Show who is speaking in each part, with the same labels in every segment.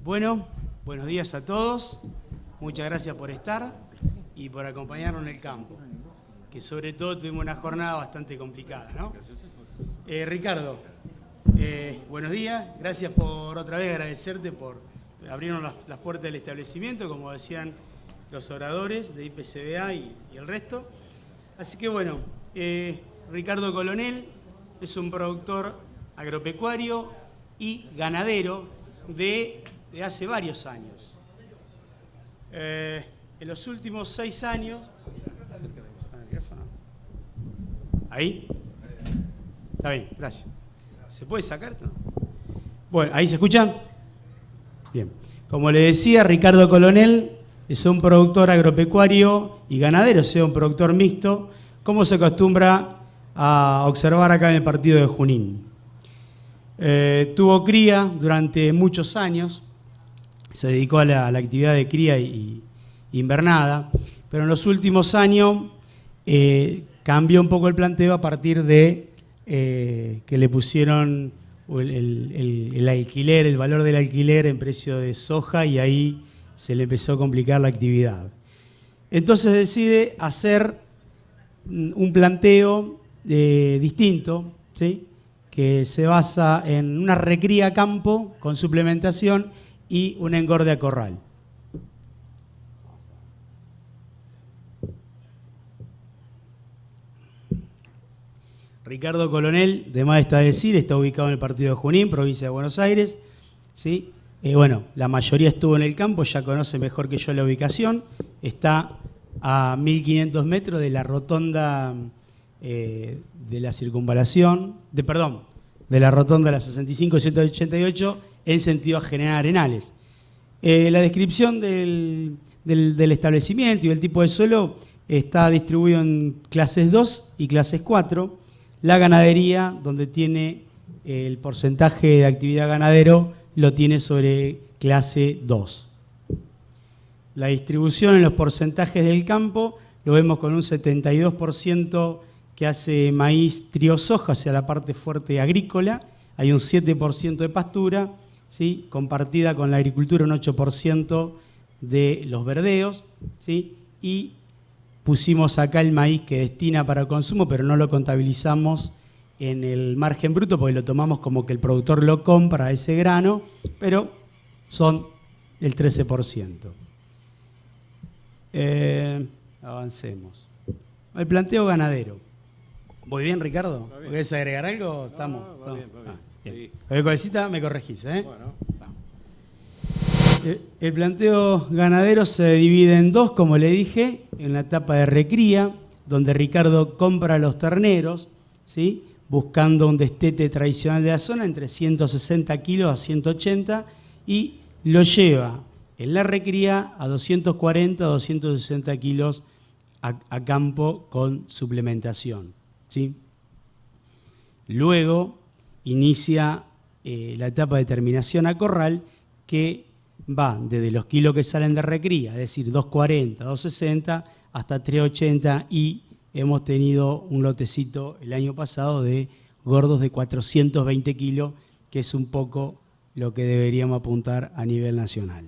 Speaker 1: Bueno, buenos días a todos. Muchas gracias por estar y por acompañarnos en el campo, que sobre todo tuvimos una jornada bastante complicada, ¿no? Ricardo, buenos días. Gracias por otra vez agradecerte por abrirnos las puertas del establecimiento, como decían los oradores de IPCBA y el resto. Así que bueno, Ricardo Colonel es un productor agropecuario y ganadero de hace varios años. En los últimos 6 años... ¿Ahí? Está bien, gracias. ¿Se puede sacar? ¿No? Bueno, ¿ahí se escucha? Bien. Como le decía, Ricardo Colonel es un productor agropecuario y ganadero, o sea, un productor mixto, como se acostumbra a observar acá en el partido de Junín. Tuvo cría durante muchos años, se dedicó a la actividad de cría y invernada, pero en los últimos años cambió un poco el planteo a partir de que le pusieron el alquiler, el valor del alquiler en precio de soja, y ahí se le empezó a complicar la actividad. Entonces decide hacer un planteo distinto, ¿sí?, que se basa en una recría a campo con suplementación y un engorde a corral. Ricardo Colonel, de más está decir, está ubicado en el partido de Junín, provincia de Buenos Aires, ¿sí? Bueno, la mayoría estuvo en el campo, ya conoce mejor que yo la ubicación. Está a 1500 metros de la rotonda de la circunvalación, de la rotonda de la 65-188 en sentido a General Arenales. La descripción del establecimiento y el tipo de suelo está distribuido en clases 2 y clases 4. La ganadería, donde tiene el porcentaje de actividad ganadero, lo tiene sobre clase 2. La distribución en los porcentajes del campo lo vemos con un 72% que hace maíz, trigo, soja, o sea, la parte fuerte agrícola. Hay un 7% de pastura, ¿sí?, compartida con la agricultura, un 8% de los verdeos, ¿sí?, y pusimos acá el maíz que destina para consumo, pero no lo contabilizamos en el margen bruto porque lo tomamos como que el productor lo compra ese grano, pero son el 13%. Avancemos. El planteo ganadero. ¿Voy bien, Ricardo? ¿Querés agregar algo? Estamos.
Speaker 2: Va bien.
Speaker 1: Bien. Cualquier cosita me corregís, ¿eh?
Speaker 2: Bueno.
Speaker 1: El planteo ganadero se divide en dos, como le dije, en la etapa de recría, donde Ricardo compra los terneros, ¿sí?, buscando un destete tradicional de la zona entre 160 kilos a 180, y lo lleva en la recría a 240 a 260 kilos a campo con suplementación, ¿sí? Luego inicia la etapa de terminación a corral, que va desde los kilos que salen de recría, es decir, 240, 260, hasta 380, y hemos tenido un lotecito el año pasado de gordos de 420 kilos, que es un poco lo que deberíamos apuntar a nivel nacional.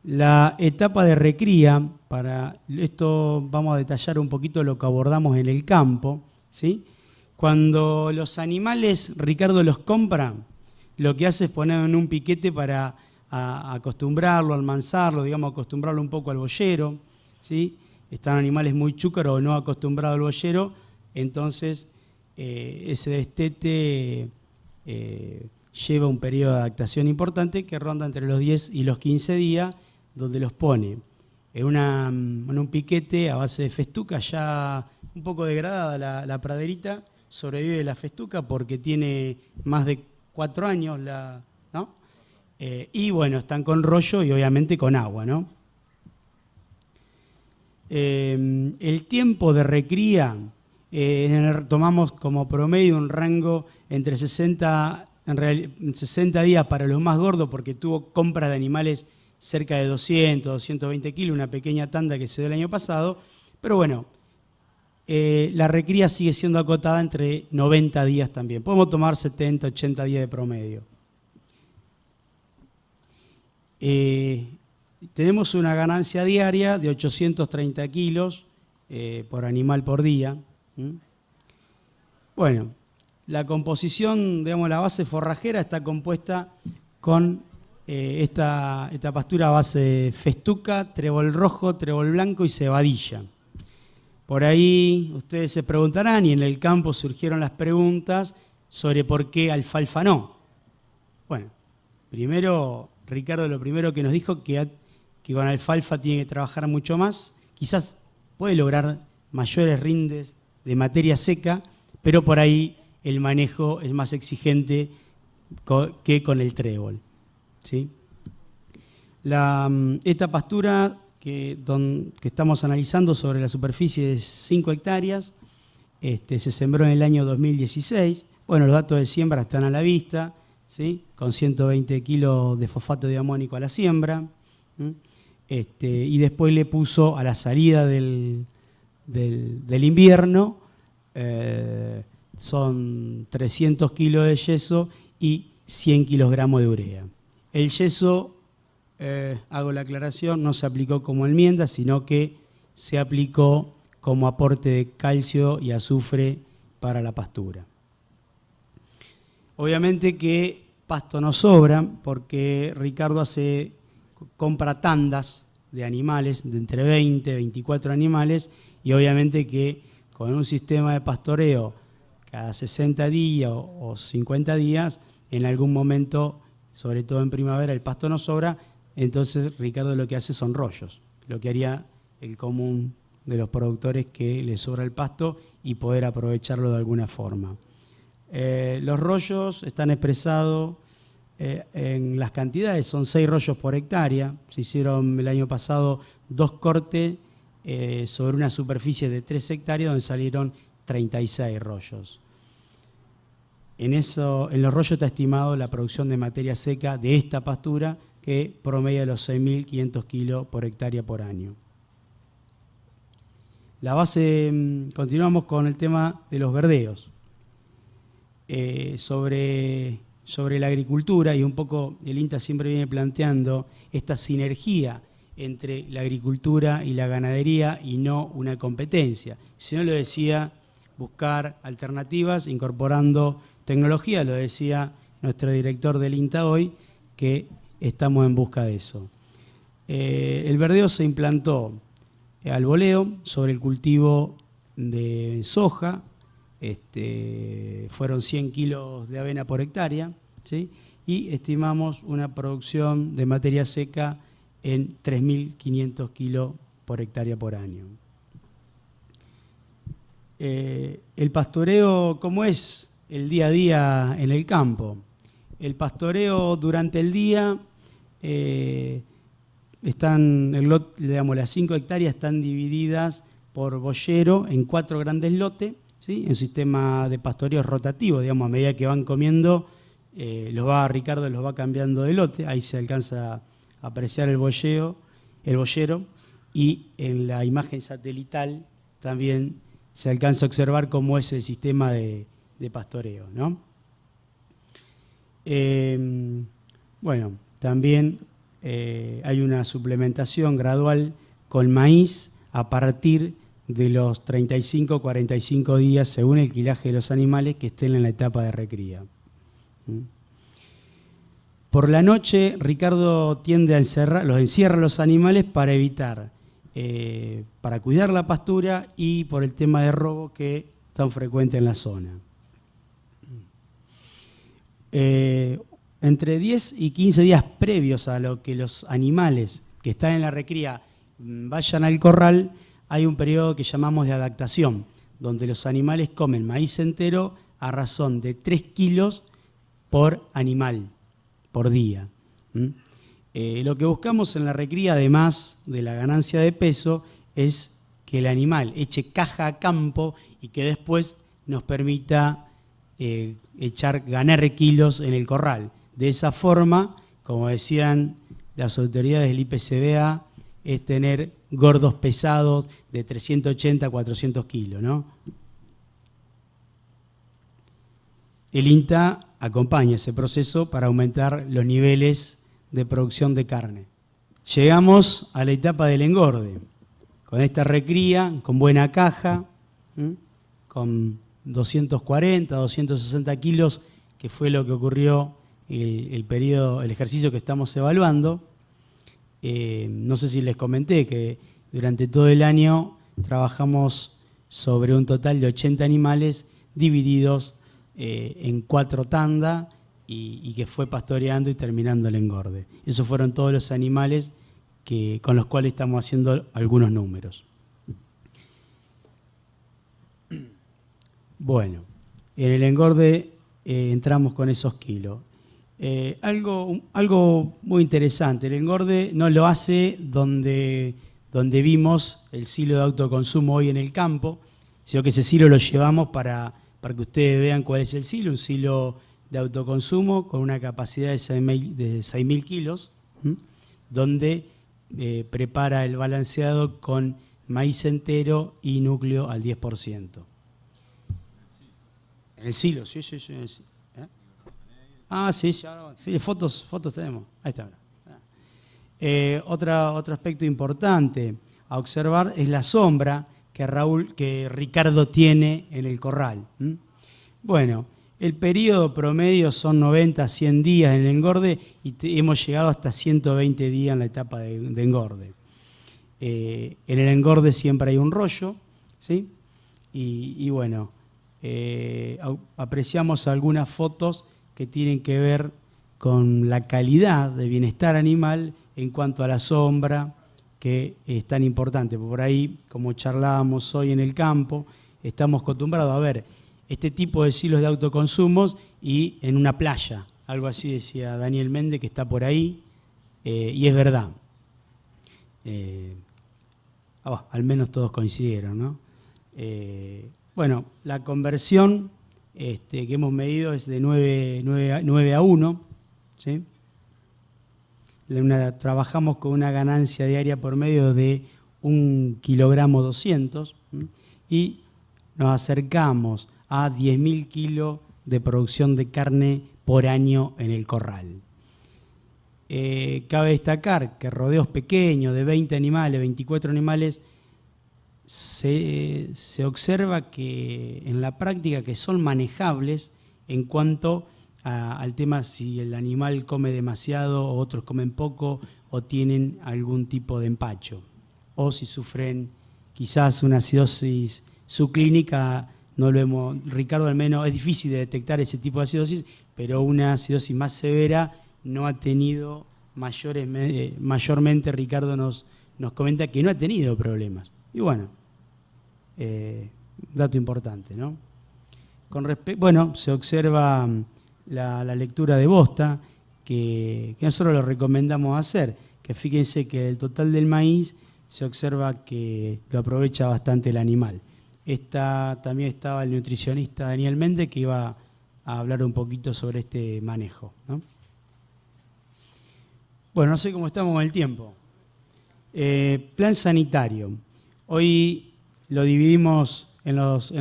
Speaker 1: La etapa de recría, para esto vamos a detallar un poquito lo que abordamos en el campo, ¿sí? Cuando los animales, Ricardo los compra, lo que hace es ponerlo en un piquete para acostumbrarlo, almanzarlo, digamos, acostumbrarlo un poco al boyero, ¿sí? Están animales muy chúcaros o no acostumbrados al boyero, entonces ese destete lleva un periodo de adaptación importante que ronda entre los 10 y los 15 días, donde los pone en un piquete a base de festuca, ya un poco degradada la praderita, sobrevive la festuca porque tiene más de 4 años, ¿no? Y bueno, están con rollo y obviamente con agua, ¿no? El tiempo de recría, tomamos como promedio un rango entre 60 días para los más gordos, porque tuvo compra de animales cerca de 200, 220 kilos, una pequeña tanda que se dio el año pasado, pero bueno, la recría sigue siendo acotada entre 90 días también. Podemos tomar 70, 80 días de promedio. tenemos una ganancia diaria de 830 kilos por animal por día. Bueno, la composición, digamos, la base forrajera está compuesta con esta pastura a base de festuca, trébol rojo, trébol blanco y cebadilla. Por ahí ustedes se preguntarán, y en el campo surgieron las preguntas sobre por qué alfalfa no. Bueno, primero, Ricardo lo primero que nos dijo que con alfalfa tiene que trabajar mucho más, quizás puede lograr mayores rindes de materia seca, pero por ahí el manejo es más exigente que con el trébol, ¿sí? Esta pastura que estamos analizando sobre la superficie de 5 hectáreas, se sembró en el año 2016. Bueno, los datos de siembra están a la vista, ¿sí? Con 120 kilos de fosfato de amónico a la siembra. Y después le puso a la salida del invierno, son 300 kilos de yeso y 100 kilogramos de urea. El yeso, hago la aclaración, no se aplicó como enmienda, sino que se aplicó como aporte de calcio y azufre para la pastura. Obviamente que pasto no sobra porque Ricardo compra tandas de animales, de entre 20 y 24 animales, y obviamente que con un sistema de pastoreo cada 60 días o 50 días, en algún momento, sobre todo en primavera, el pasto no sobra, entonces Ricardo lo que hace son rollos, lo que haría el común de los productores que les sobra el pasto y poder aprovecharlo de alguna forma. Los rollos están expresados en las cantidades, son 6 rollos por hectárea. Se hicieron el año pasado 2 cortes sobre una superficie de 3 hectáreas donde salieron 36 rollos. En los rollos está estimado la producción de materia seca de esta pastura que promedia los 6.500 kilos por hectárea por año. La base, continuamos con el tema de los verdeos. Sobre la agricultura, y un poco el INTA siempre viene planteando esta sinergia entre la agricultura y la ganadería y no una competencia. Si no, lo decía, buscar alternativas incorporando tecnología, lo decía nuestro director del INTA hoy, que estamos en busca de eso. El verdeo se implantó al voleo sobre el cultivo de soja. Fueron 100 kilos de avena por hectárea, ¿sí? Y estimamos una producción de materia seca en 3.500 kilos por hectárea por año. El pastoreo, ¿cómo es el día a día en el campo? El pastoreo durante el día, las 5 hectáreas están divididas por boyero en 4 grandes lotes, ¿sí? Un sistema de pastoreo rotativo, digamos, a medida que van comiendo, Ricardo los va cambiando de lote, ahí se alcanza a apreciar el boyero, y en la imagen satelital también se alcanza a observar cómo es el sistema de pastoreo, ¿no? Bueno, también hay una suplementación gradual con maíz a partir de los 35 o 45 días, según el quilaje de los animales que estén en la etapa de recría. Por la noche, Ricardo tiende a encierra los animales para evitar, para cuidar la pastura y por el tema de robo que es tan frecuente en la zona. Entre 10 y 15 días previos a lo que los animales que están en la recría vayan al corral, hay un periodo que llamamos de adaptación, donde los animales comen maíz entero a razón de 3 kilos por animal, por día. Lo que buscamos en la recría, además de la ganancia de peso, es que el animal eche caja a campo y que después nos permita ganar kilos en el corral. De esa forma, como decían las autoridades del IPCBA, es tener gordos pesados de 380 a 400 kilos, ¿no? El INTA acompaña ese proceso para aumentar los niveles de producción de carne. Llegamos a la etapa del engorde, con esta recría, con buena caja, con 240, 260 kilos, que fue lo que ocurrió el ejercicio que estamos evaluando. No sé si les comenté que durante todo el año trabajamos sobre un total de 80 animales divididos en 4 tandas y que fue pastoreando y terminando el engorde. Esos fueron todos los animales con los cuales estamos haciendo algunos números. Bueno, en el engorde entramos con esos kilos. Algo muy interesante, el engorde no lo hace donde vimos el silo de autoconsumo hoy en el campo, sino que ese silo lo llevamos para que ustedes vean cuál es el silo, un silo de autoconsumo con una capacidad de 6.000 kilos, donde prepara el balanceado con maíz entero y núcleo al 10%. En el silo, sí. Sí, fotos tenemos. Ahí está. Otro aspecto importante a observar es la sombra que Ricardo tiene en el corral. Bueno, el periodo promedio son 90 a 100 días en el engorde y hemos llegado hasta 120 días en la etapa de engorde. En el engorde siempre hay un rollo, ¿sí? Y bueno, apreciamos algunas fotos que tienen que ver con la calidad de bienestar animal en cuanto a la sombra, que es tan importante. Por ahí, como charlábamos hoy en el campo, estamos acostumbrados a ver este tipo de silos de autoconsumos y en una playa, algo así decía Daniel Méndez, que está por ahí, y es verdad. Al menos todos coincidieron, ¿no? Bueno, la conversión que hemos medido es de 9 a 1, ¿sí? Trabajamos con una ganancia diaria por medio de 1,2 kilogramos y nos acercamos a 10.000 kilos de producción de carne por año en el corral. Cabe destacar que rodeos pequeños de 20 animales, 24 animales, se observa que en la práctica que son manejables en cuanto al tema si el animal come demasiado o otros comen poco o tienen algún tipo de empacho o si sufren quizás una acidosis subclínica. Ricardo al menos es difícil de detectar ese tipo de acidosis, pero una acidosis más severa no ha tenido mayormente. Ricardo nos comenta que no ha tenido problemas. Y bueno, dato importante, ¿no? Bueno, se observa la lectura de bosta que nosotros lo recomendamos hacer, que fíjense que del total del maíz se observa que lo aprovecha bastante el animal. También estaba el nutricionista Daniel Méndez, que iba a hablar un poquito sobre este manejo, ¿no? Bueno, no sé cómo estamos con el tiempo. Plan sanitario. Hoy lo dividimos en los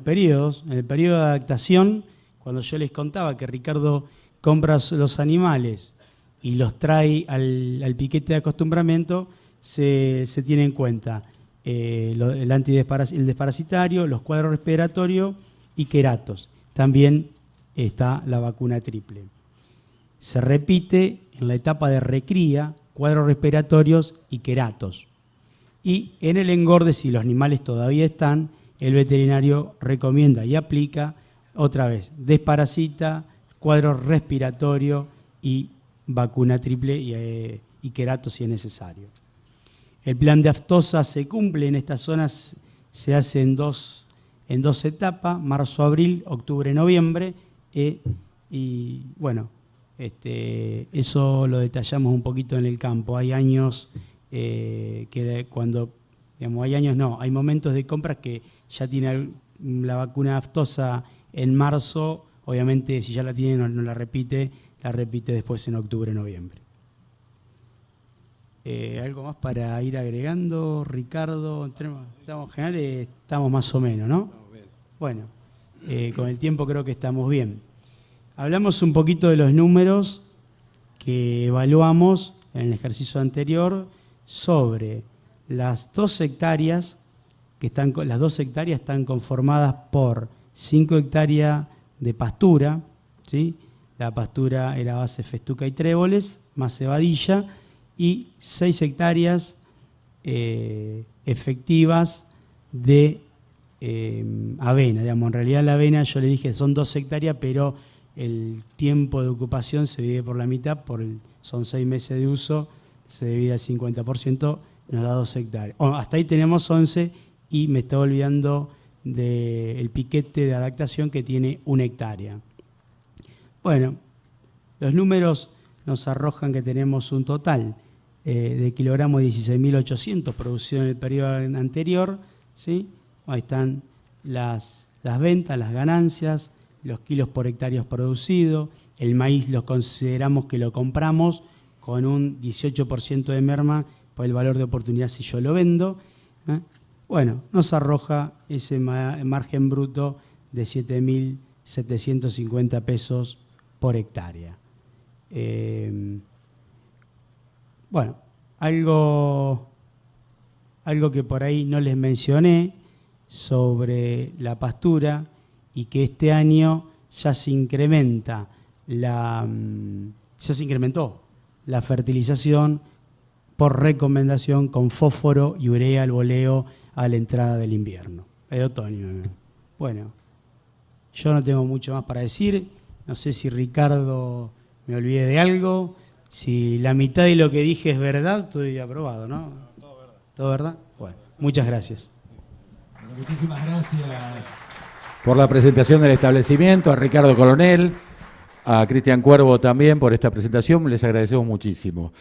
Speaker 1: periodos. En el periodo de adaptación, cuando yo les contaba que Ricardo compra los animales y los trae al piquete de acostumbramiento, se tiene en cuenta el desparasitario, los cuadros respiratorios y queratos. También está la vacuna triple. Se repite en la etapa de recría, cuadros respiratorios y queratos. Y en el engorde, si los animales todavía están, el veterinario recomienda y aplica otra vez desparasita, cuadro respiratorio y vacuna triple y queratos si es necesario. El plan de aftosa se cumple en estas zonas, se hace en dos etapas, marzo-abril, octubre-noviembre, y bueno, eso lo detallamos un poquito en el campo. Hay años hay momentos de compras que ya tiene la vacuna aftosa en marzo, obviamente si ya la tiene no la repite después en octubre-noviembre. ¿Algo más para ir agregando, Ricardo? En general estamos más o menos, ¿no? Bueno, con el tiempo creo que estamos bien. Hablamos un poquito de los números que evaluamos en el ejercicio anterior sobre las 2 hectáreas, las 2 hectáreas están conformadas por 5 hectáreas de pastura, ¿sí? La pastura era base festuca y tréboles, más cebadilla, y 6 hectáreas efectivas de avena. Digamos, en realidad la avena, yo le dije, son 2 hectáreas, pero el tiempo de ocupación se divide por la mitad, son 6 meses de uso, se divide al 50%, nos da 2 hectáreas. Hasta ahí tenemos 11 y me estaba olvidando del piquete de adaptación que tiene 1 hectárea. Bueno, los números nos arrojan que tenemos un total de kilogramos 16.800 producido en el periodo anterior, ¿sí? Ahí están las ventas, las ganancias, los kilos por hectárea producido. El maíz lo consideramos que lo compramos con un 18% de merma por el valor de oportunidad si yo lo vendo. Bueno, nos arroja ese margen bruto de 7.750 pesos por hectárea. Bueno, algo que por ahí no les mencioné sobre la pastura y que este año ya se incrementó la fertilización por recomendación con fósforo y urea al boleo a la entrada del invierno, de otoño. Bueno, yo no tengo mucho más para decir. No sé si Ricardo me olvidé de algo. Si la mitad de lo que dije es verdad, estoy aprobado, ¿no? Todo verdad. ¿Todo verdad? Bueno, muchas gracias.
Speaker 2: Muchísimas gracias por la presentación del establecimiento, a Ricardo Coronel, a Cristian Cuervo también por esta presentación. Les agradecemos muchísimo.